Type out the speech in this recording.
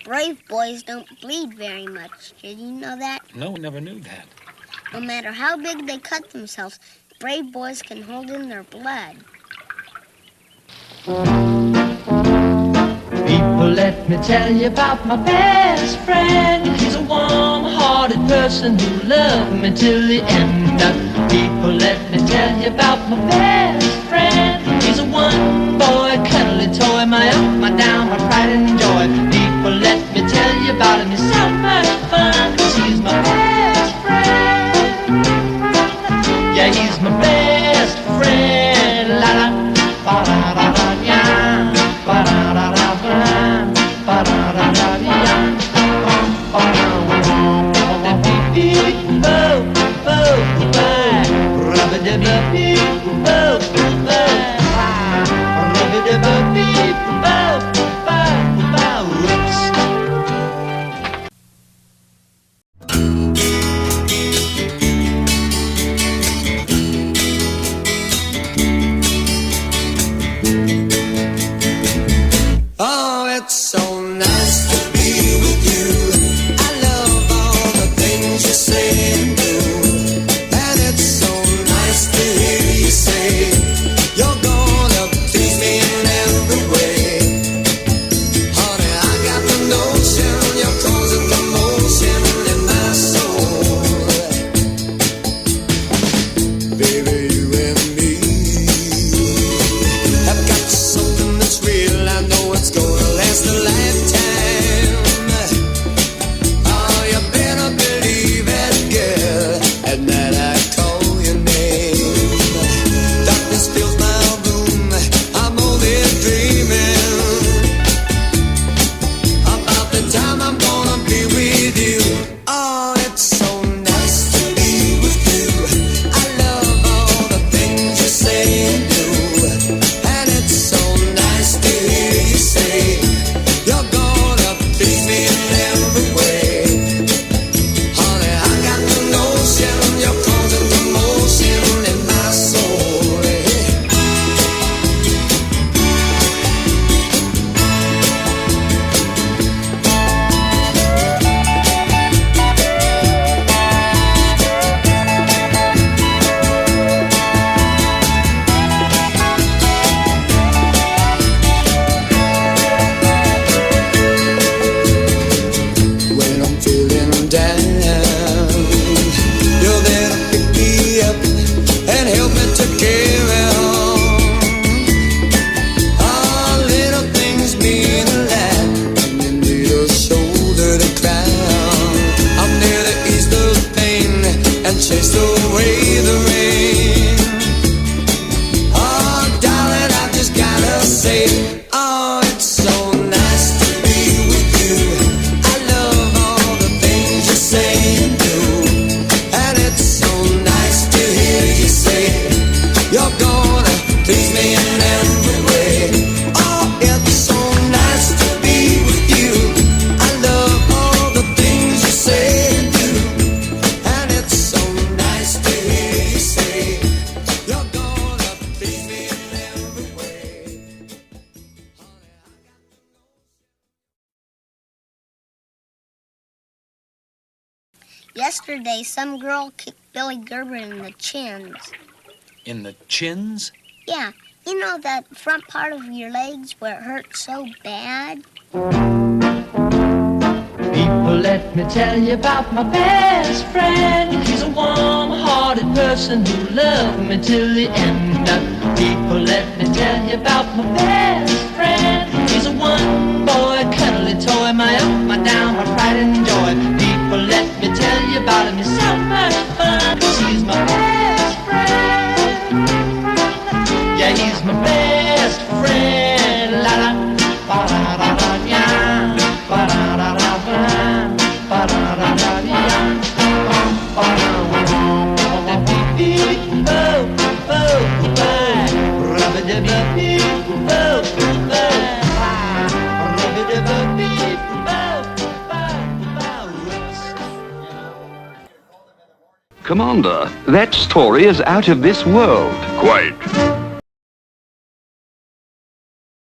Brave boys don't bleed very much. Did you know that? No, never knew that. No matter how big they cut themselves, brave boys can hold in their blood. People, let me tell you about my best friend. He's a warm-hearted person who loved me till the end. People, let me tell you about my best friend. He's a one-boy, cuddly toy, my up, my down, my pride and joy. People, let me tell you about him. He's so much fun, 'cause he's my best friend. Yeah, he's my best friend. La la, ba da da da, yeah, ba da da da, ba da da da, yeah, ba da da da, beep, oh, oh, bye, rubber dubber, beep, oh, bye, rubber dubber, beep, oh, bye, bye, whoops. Oh, it's so nice to be with you. I love all the things you say and do. And it's so nice to hear you say you're gonna please me in every way. Honey, I got the notion you're causing commotion in my soul. Baby, you and me have got something that's real. I know it's gonna last a lifetime. Oh, you better believe it, girl. At night I call your name. Darkness fills my room. I'm only dreaming about the time I'm gonna be with you. Oh, it's so nice to be with you. I love all the things you say and do. And it's so nice to hear you say you're gonna please me in every way. Honey, I got the notion you're causing commotion in my soul. When I'm feeling down, you're there to pick me up and help me to carry on. All little things mean a lot when you need a shoulder to cry on. I'm there to ease the pain and chase away the rain. Oh, darling, I just gotta say, oh, it's so nice to be with you. I love all the things you say and do. And it's so nice to hear you say you're gonna please me in every way. Oh, it's so nice to be with you. I love all the things you say and do. And it's so nice to hear you say you're gonna please me in every way. Yesterday, some girl kicked Billy Gerber in the chins. In the chins? Yeah, you know that front part of your legs where it hurts so bad? People, let me tell you about my best friend. He's a warm-hearted person who loved me till the end. People, let me tell you about my best friend. He's a one-boy, cuddly toy, my up, my down, my pride and joy. People, let me tell you about him. He's so much fun, 'cause he's my best friend. Yeah, he's my best friend. La la, ba da da da, yeah, ba da da da, ba da da da, yeah, ba da da beep beep, oh, oh, bye, rubber dubber beep, oh, bye, rubber dubber beep, oh, bye, bye, whoops. Commander, that story is out of this world. Quite.